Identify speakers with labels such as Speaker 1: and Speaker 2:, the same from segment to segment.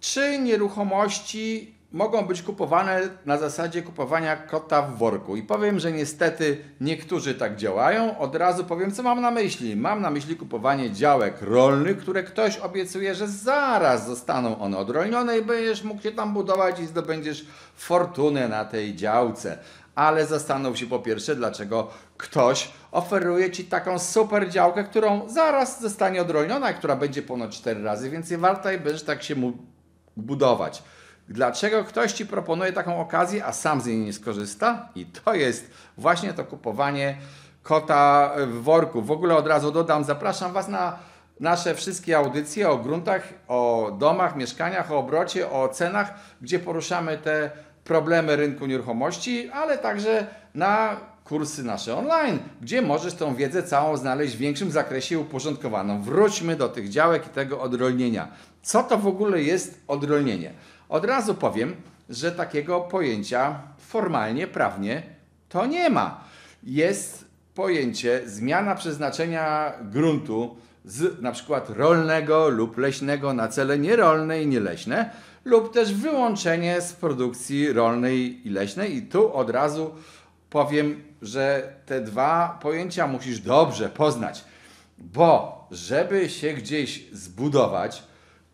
Speaker 1: Czy nieruchomości mogą być kupowane na zasadzie kupowania kota w worku? I powiem, że niestety niektórzy tak działają. Od razu powiem, co mam na myśli. Mam na myśli kupowanie działek rolnych, które ktoś obiecuje, że zaraz zostaną one odrolnione i będziesz mógł się tam budować i zdobędziesz fortunę na tej działce. Ale zastanów się po pierwsze, dlaczego ktoś oferuje Ci taką super działkę, którą zaraz zostanie odrolniona, która będzie ponad 4 razy więcej warta i będziesz tak się budować. Dlaczego ktoś Ci proponuje taką okazję, a sam z niej nie skorzysta? I to jest właśnie to kupowanie kota w worku. W ogóle od razu dodam, zapraszam Was na nasze wszystkie audycje o gruntach, o domach, mieszkaniach, o obrocie, o cenach, gdzie poruszamy te problemy rynku nieruchomości, ale także na kursy nasze online, gdzie możesz tą wiedzę całą znaleźć w większym zakresie uporządkowaną. Wróćmy do tych działek i tego odrolnienia. Co to w ogóle jest odrolnienie? Od razu powiem, że takiego pojęcia formalnie, prawnie to nie ma. Jest pojęcie zmiana przeznaczenia gruntu z na przykład rolnego lub leśnego na cele nierolne i nieleśne lub też wyłączenie z produkcji rolnej i leśnej. I tu od razu powiem, że te dwa pojęcia musisz dobrze poznać, bo żeby się gdzieś zbudować,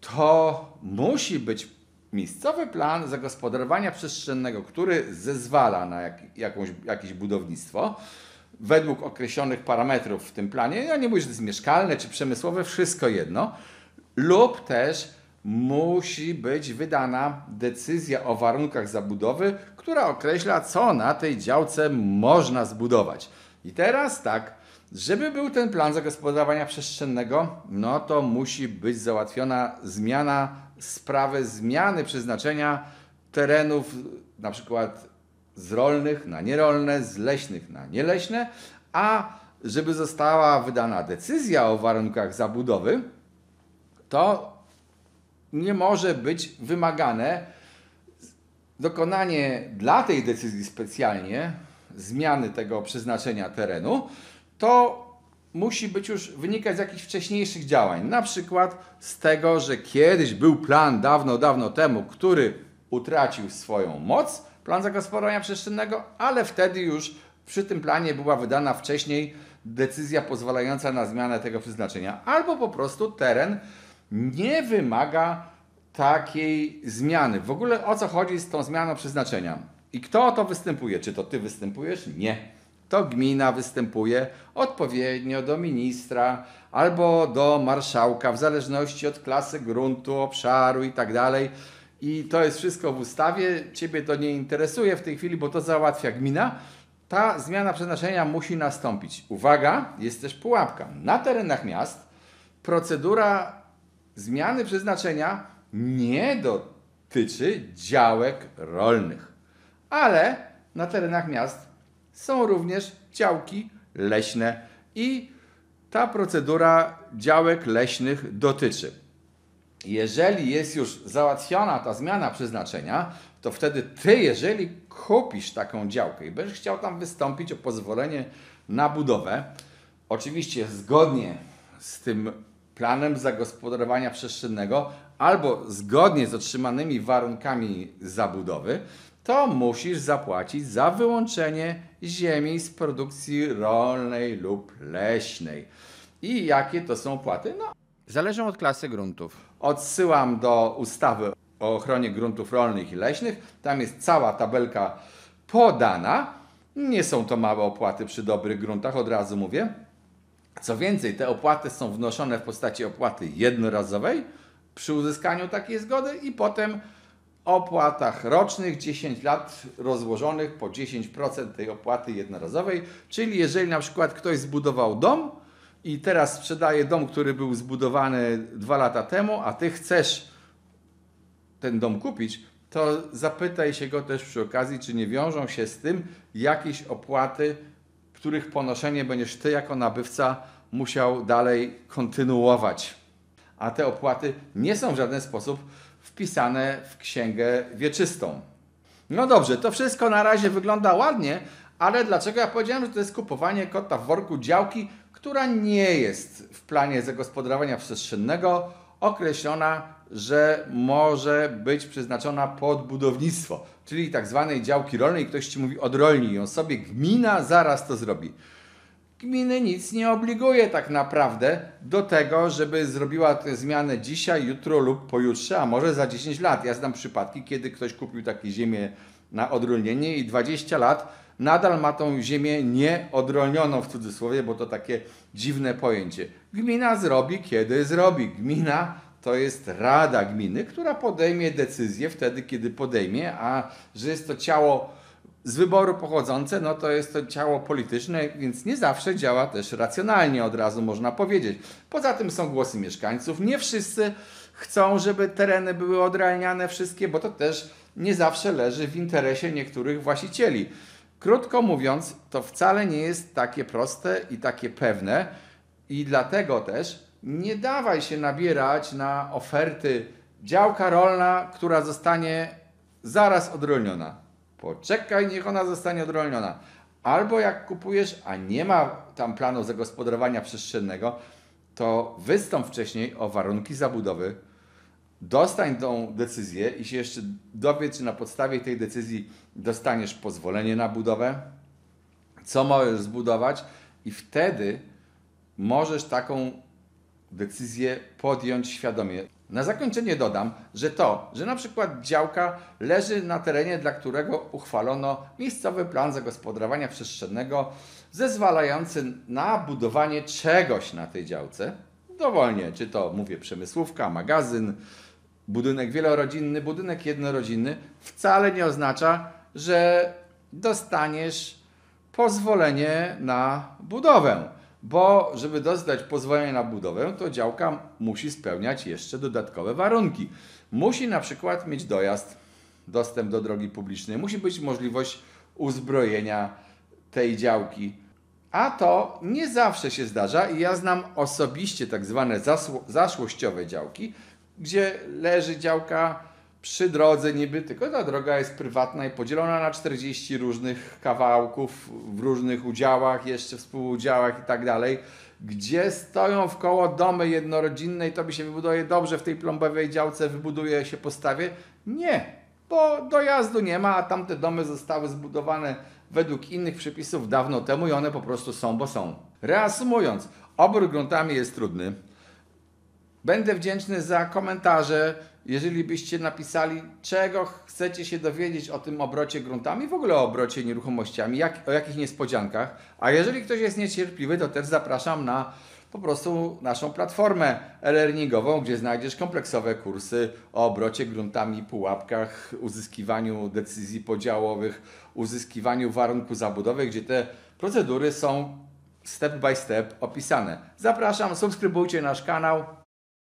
Speaker 1: to musi być miejscowy plan zagospodarowania przestrzennego, który zezwala na jakieś budownictwo według określonych parametrów w tym planie. Ja nie mówię, że to jest mieszkalne czy przemysłowe, wszystko jedno. Lub też musi być wydana decyzja o warunkach zabudowy, która określa, co na tej działce można zbudować. I teraz tak, żeby był ten plan zagospodarowania przestrzennego, no to musi być załatwiona sprawy zmiany przeznaczenia terenów, na przykład z rolnych na nierolne, z leśnych na nieleśne, a żeby została wydana decyzja o warunkach zabudowy, to nie może być wymagane dokonanie dla tej decyzji specjalnie zmiany tego przeznaczenia terenu, to musi być już wynikać z jakichś wcześniejszych działań. Na przykład z tego, że kiedyś był plan dawno, dawno temu, który utracił swoją moc, plan zagospodarowania przestrzennego, ale wtedy już przy tym planie była wydana wcześniej decyzja pozwalająca na zmianę tego przeznaczenia. Albo po prostu teren nie wymaga takiej zmiany. W ogóle o co chodzi z tą zmianą przeznaczenia? I kto o to występuje? Czy to Ty występujesz? Nie. To gmina występuje odpowiednio do ministra albo do marszałka, w zależności od klasy gruntu, obszaru i tak dalej. I to jest wszystko w ustawie. Ciebie to nie interesuje w tej chwili, bo to załatwia gmina. Ta zmiana przeznaczenia musi nastąpić. Uwaga, jest też pułapka. Na terenach miast procedura zmiany przeznaczenia nie dotyczy działek rolnych, ale na terenach miast są również działki leśne i ta procedura działek leśnych dotyczy. Jeżeli jest już załatwiona ta zmiana przeznaczenia, to wtedy Ty, jeżeli kupisz taką działkę i będziesz chciał tam wystąpić o pozwolenie na budowę, oczywiście zgodnie z tym planem zagospodarowania przestrzennego albo zgodnie z otrzymanymi warunkami zabudowy, to musisz zapłacić za wyłączenie ziemi z produkcji rolnej lub leśnej. I jakie to są opłaty? No, zależą od klasy gruntów. Odsyłam do ustawy o ochronie gruntów rolnych i leśnych. Tam jest cała tabelka podana. Nie są to małe opłaty przy dobrych gruntach, od razu mówię. Co więcej, te opłaty są wnoszone w postaci opłaty jednorazowej przy uzyskaniu takiej zgody i potem opłatach rocznych 10 lat rozłożonych po 10% tej opłaty jednorazowej. Czyli jeżeli na przykład ktoś zbudował dom i teraz sprzedaje dom, który był zbudowany 2 lata temu, a Ty chcesz ten dom kupić, to zapytaj się go też przy okazji, czy nie wiążą się z tym jakieś opłaty, których ponoszenie będziesz Ty jako nabywca musiał dalej kontynuować. A te opłaty nie są w żaden sposób wpisane w księgę wieczystą. No dobrze, to wszystko na razie wygląda ładnie, ale dlaczego ja powiedziałem, że to jest kupowanie kota w worku działki, która nie jest w planie zagospodarowania przestrzennego określona że może być przeznaczona pod budownictwo, czyli tak zwanej działki rolnej. Ktoś ci mówi odrolnij ją sobie, gmina zaraz to zrobi. Gminy nic nie obliguje tak naprawdę do tego, żeby zrobiła tę zmianę dzisiaj, jutro lub pojutrze, a może za 10 lat. Ja znam przypadki, kiedy ktoś kupił takie ziemię na odrolnienie i 20 lat nadal ma tą ziemię nieodrolnioną w cudzysłowie, bo to takie dziwne pojęcie. Gmina zrobi, kiedy zrobi. Gmina to jest rada gminy, która podejmie decyzję wtedy, kiedy podejmie, a że jest to ciało z wyboru pochodzące, no to jest to ciało polityczne, więc nie zawsze działa też racjonalnie, od razu można powiedzieć. Poza tym są głosy mieszkańców. Nie wszyscy chcą, żeby tereny były odralniane wszystkie, bo to też nie zawsze leży w interesie niektórych właścicieli. Krótko mówiąc, to wcale nie jest takie proste i takie pewne i dlatego też nie dawaj się nabierać na oferty działka rolna, która zostanie zaraz odrolniona. Poczekaj, niech ona zostanie odrolniona. Albo jak kupujesz, a nie ma tam planu zagospodarowania przestrzennego, to wystąp wcześniej o warunki zabudowy, dostań tą decyzję i się jeszcze dowiedz, czy na podstawie tej decyzji dostaniesz pozwolenie na budowę, co możesz zbudować i wtedy możesz taką decyzję podjąć świadomie. Na zakończenie dodam, że na przykład działka leży na terenie, dla którego uchwalono miejscowy plan zagospodarowania przestrzennego zezwalający na budowanie czegoś na tej działce. Dowolnie, czy to mówię przemysłówka, magazyn, budynek wielorodzinny, budynek jednorodzinny, wcale nie oznacza, że dostaniesz pozwolenie na budowę. Bo żeby dostać pozwolenie na budowę, to działka musi spełniać jeszcze dodatkowe warunki. Musi na przykład mieć dojazd, dostęp do drogi publicznej, musi być możliwość uzbrojenia tej działki. A to nie zawsze się zdarza i ja znam osobiście tak zwane zaszłościowe działki, gdzie leży działka przy drodze niby, tylko ta droga jest prywatna i podzielona na 40 różnych kawałków, w różnych udziałach, jeszcze współudziałach i tak dalej, gdzie stoją wkoło domy jednorodzinne i to by się wybuduje dobrze w tej plombowej działce, wybuduje się, postawie. Nie, bo dojazdu nie ma, a tamte domy zostały zbudowane według innych przepisów dawno temu i one po prostu są, bo są. Reasumując, obrót gruntami jest trudny. Będę wdzięczny za komentarze, jeżeli byście napisali, czego chcecie się dowiedzieć o tym obrocie gruntami, w ogóle o obrocie nieruchomościami, o jakich niespodziankach. A jeżeli ktoś jest niecierpliwy, to też zapraszam na po prostu naszą platformę e-learningową, gdzie znajdziesz kompleksowe kursy o obrocie gruntami, pułapkach, uzyskiwaniu decyzji podziałowych, uzyskiwaniu warunków zabudowy, gdzie te procedury są step by step opisane. Zapraszam, subskrybujcie nasz kanał.